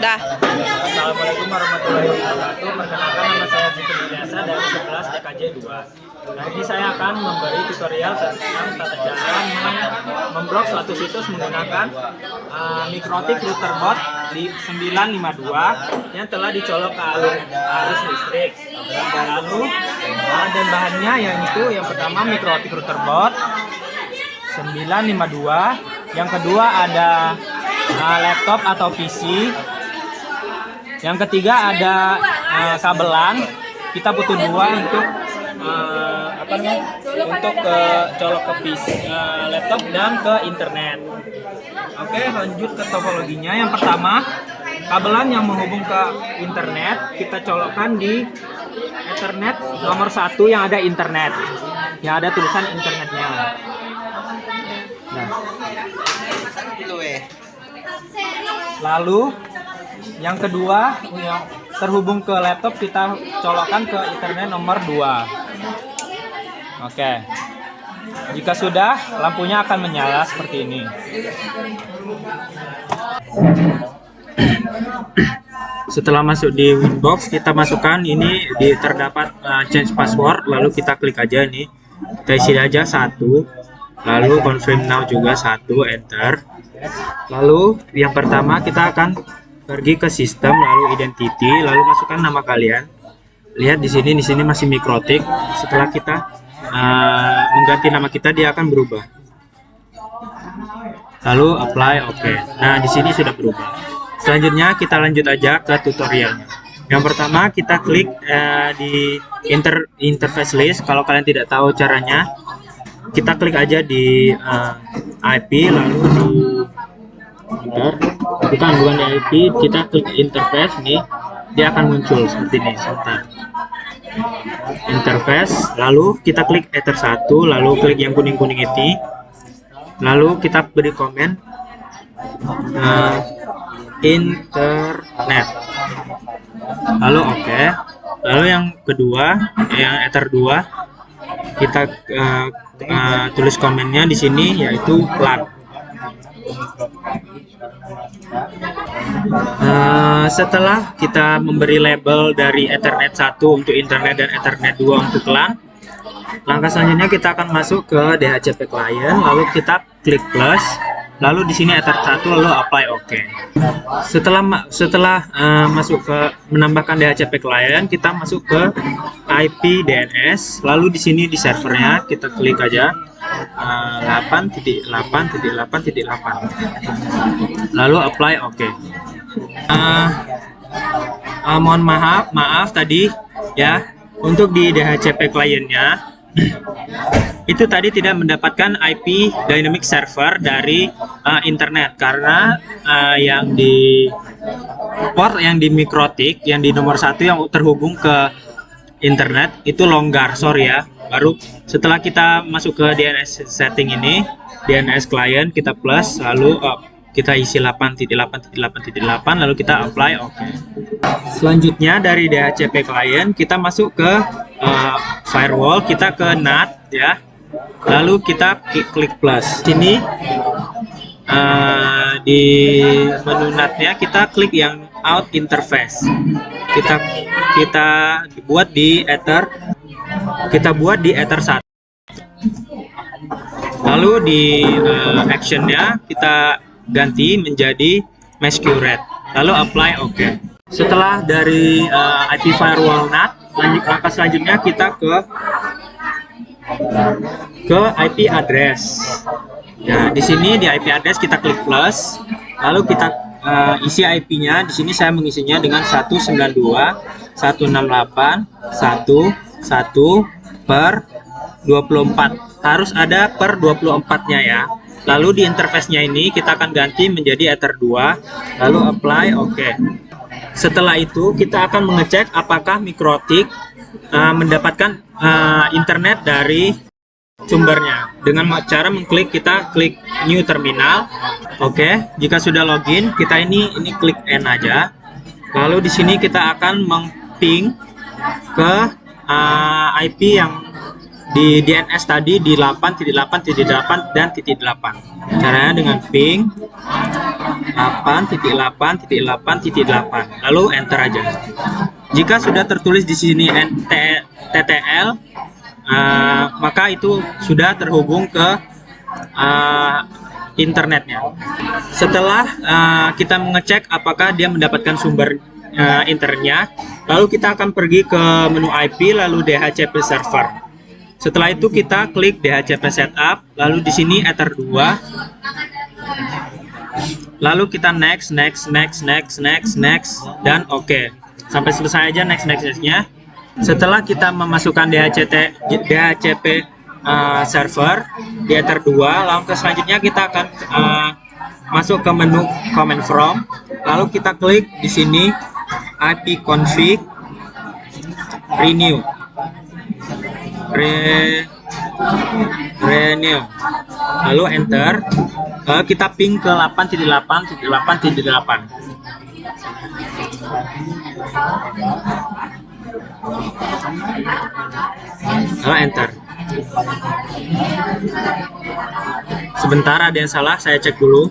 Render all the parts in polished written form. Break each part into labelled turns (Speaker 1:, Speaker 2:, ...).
Speaker 1: Dah.
Speaker 2: Assalamualaikum warahmatullahi wabarakatuh. Perkenalkan, nama saya Zikri Biasa dari 11 TKJ 2. Nanti saya akan memberi tutorial tentang tata cara memblok suatu situs menggunakan Mikrotik router bot di 952 yang telah dicolok ke arus listrik. Lalu dan bahannya yang pertama Mikrotik router bot 952, yang kedua ada laptop atau PC, yang ketiga ada kabelan. Kita butuh dua untuk untuk colok ke PC, laptop dan ke internet. Oke, lanjut ke topologinya. Yang pertama, kabelan yang menghubung ke internet kita colokkan di Ethernet nomor 1 yang ada internet, yang ada tulisan internetnya. Nah, lalu yang kedua yang terhubung ke laptop kita colokkan ke internet nomor 2. Oke. Jika sudah, lampunya akan menyala seperti ini. Setelah masuk di Winbox, kita masukkan ini terdapat change password, lalu kita klik aja ini. Kita isi aja 1. Lalu confirm now juga 1, enter. Lalu yang pertama kita akan pergi ke sistem, lalu identity, lalu masukkan nama kalian. Lihat di sini masih Mikrotik. Setelah kita mengganti nama kita, dia akan berubah. Lalu apply, oke. Nah, di sini sudah berubah. Selanjutnya kita lanjut aja ke tutorialnya. Yang pertama kita klik di interface list. Kalau kalian tidak tahu caranya, kita klik aja di IP, lalu bukan di IP, kita klik interface nih, dia akan muncul seperti ini. Sebentar. Interface, lalu kita klik Ether 1, lalu klik yang kuning-kuning ini, lalu kita beri komen internet, lalu oke. Lalu yang kedua, yang Ether 2, kita tulis komennya di sini, yaitu plug. Setelah kita memberi label dari Ethernet 1 untuk internet dan Ethernet 2 untuk LAN, langkah selanjutnya kita akan masuk ke DHCP client, lalu kita klik plus, lalu di sini Ether 1, lalu apply OK. Setelah masuk ke menambahkan DHCP client, kita masuk ke IP DNS, lalu di sini di servernya kita klik aja 8.8.8.8, lalu apply OK. Mohon maaf tadi ya, untuk di DHCP clientnya itu tadi tidak mendapatkan IP dynamic server dari internet, karena yang di port yang di Mikrotik yang di nomor 1 yang terhubung ke internet itu longgar, sorry ya. Baru setelah kita masuk ke DNS setting ini, DNS client, kita plus, lalu kita isi 8.8.8.8, lalu kita apply OK. Selanjutnya dari DHCP client kita masuk ke firewall, kita ke NAT ya, lalu kita klik plus. Sini di menu NAT-nya kita klik yang out interface, kita buat di Ether 1. Lalu di actionnya kita ganti menjadi mesh curate, lalu apply OK. Setelah dari IP firewall NAT, langkah selanjutnya kita ke IP address. Ya, di sini di IP address kita klik plus, lalu kita isi IP-nya. Di sini saya mengisinya dengan 192.168.1.1/24. Harus ada per 24-nya ya. Lalu di interface-nya ini kita akan ganti menjadi Ether 2, lalu apply OK. Setelah itu kita akan mengecek apakah Mikrotik mendapatkan internet dari sumbernya dengan cara kita klik new terminal. Oke, jika sudah login, kita ini klik N aja. Lalu di sini kita akan meng-ping ke IP yang di DNS tadi di 8.8.8 dan .8. Caranya dengan ping 8.8.8.8, lalu enter aja. Jika sudah tertulis di sini TTL, maka itu sudah terhubung ke internetnya. Setelah kita mengecek apakah dia mendapatkan sumber internetnya, lalu kita akan pergi ke menu IP, lalu DHCP server. Setelah itu kita klik DHCP setup, lalu di sini Ether 2, lalu kita next, dan oke. Sampai selesai aja next-nya. Setelah kita memasukkan DHCP server di Ether 2, langkah selanjutnya kita akan masuk ke menu command from, lalu kita klik di sini ipconfig renew, lalu enter. Kita ping ke 8.8.8.8, lalu enter. Sebentar, ada yang salah, saya cek dulu.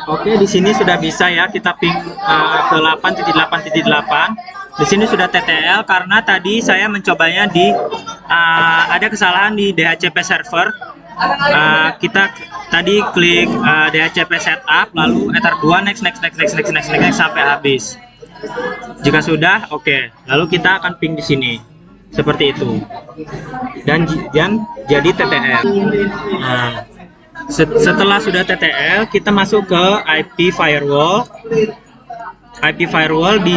Speaker 2: Oke, di sini sudah bisa ya, kita ping ke 8.8.8. Di sini sudah TTL karena tadi saya mencobanya di ada kesalahan di DHCP server. Kita tadi klik DHCP setup, lalu Ether 2 next sampai habis. Jika sudah, oke. Lalu kita akan ping di sini seperti itu, dan jadi TTL. Setelah sudah TTL, kita masuk ke IP firewall. IP firewall di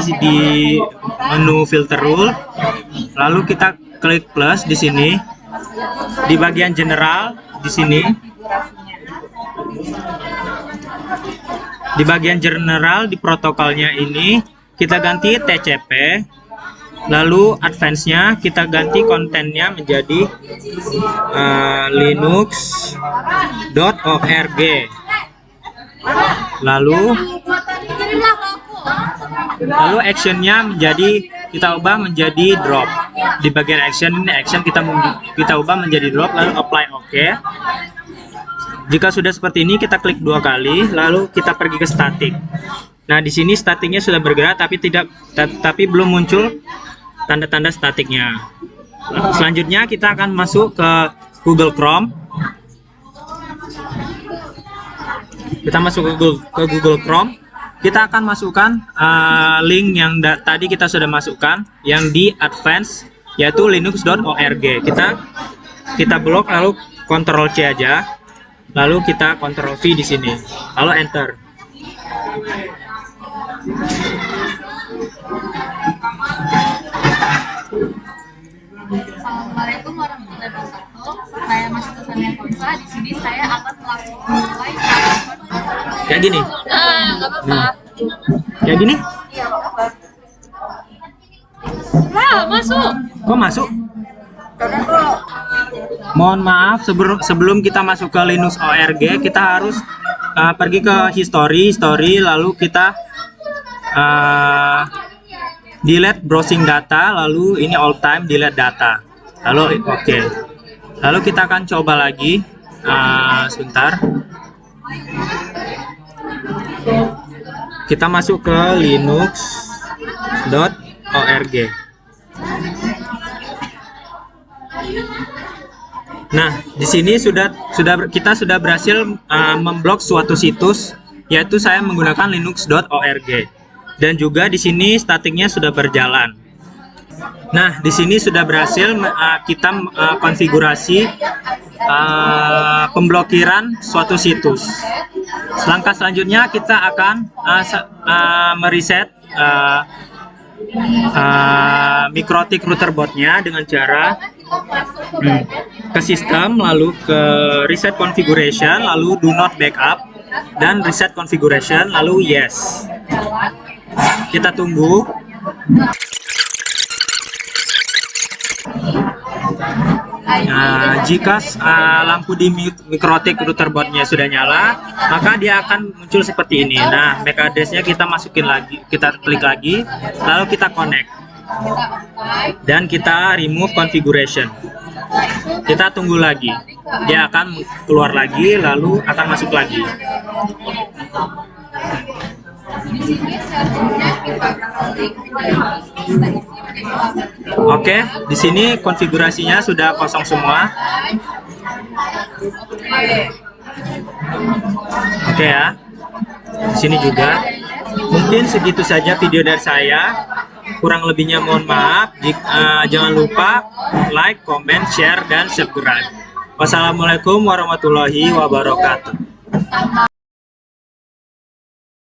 Speaker 2: menu filter rule, lalu kita klik plus di sini, di bagian general di sini. Di bagian general di protokolnya ini kita ganti TCP, lalu advance-nya kita ganti kontennya menjadi linux.org, lalu actionnya menjadi, kita ubah menjadi drop. Di bagian action kita ubah menjadi drop, lalu apply OK. Jika sudah seperti ini, kita klik 2 kali, lalu kita pergi ke static. Nah, di sini statiknya sudah bergerak, tapi belum muncul tanda-tanda statiknya. Selanjutnya kita akan masuk ke Google Chrome. Kita masuk ke Google Chrome. Kita akan masukkan link yang tadi kita sudah masukkan, yang di advance, yaitu linux.org. Kita blok, lalu Ctrl C aja, lalu kita Ctrl V di sini, lalu enter.
Speaker 1: Assalamualaikum warahmatullahi wabarakatuh. Saya masih Susania Konsa. Di sini saya akan mulai
Speaker 2: kayak gini.
Speaker 1: nggak apa-apa.
Speaker 2: Kayak gini?
Speaker 1: Iya, nggak apa-apa. Nah, masuk.
Speaker 2: Kok masuk? Mohon maaf, sebelum kita masuk ke Linux ORG, kita harus pergi ke history, lalu kita delete browsing data, lalu ini all time delete data, lalu oke. Lalu kita akan coba lagi, sebentar. Kita masuk ke linux.org. Nah, di sini kita sudah berhasil memblok suatu situs, yaitu saya menggunakan linux.org. Dan juga di sini statiknya sudah berjalan. Nah, di sini sudah berhasil kita konfigurasi pemblokiran suatu situs. Langkah selanjutnya kita akan mereset MikroTik router boardnya dengan cara ke sistem, lalu ke reset configuration, lalu do not backup, dan reset configuration, lalu yes. Kita tunggu. Nah, jika lampu di MikroTik router boardnya sudah nyala, maka dia akan muncul seperti ini. Nah, MAC address-nya kita masukin lagi, kita klik lagi, lalu kita connect, dan kita remove configuration. Kita tunggu lagi. Dia akan keluar lagi, lalu akan masuk lagi.
Speaker 1: Di sini servernya kita klik, kita isi menjadi laba.
Speaker 2: Oke, di sini konfigurasinya sudah kosong semua. Oke ya. Di sini juga. Mungkin segitu saja video dari saya. Kurang lebihnya mohon maaf. Jangan lupa like, comment, share, dan subscribe. Wassalamualaikum warahmatullahi wabarakatuh.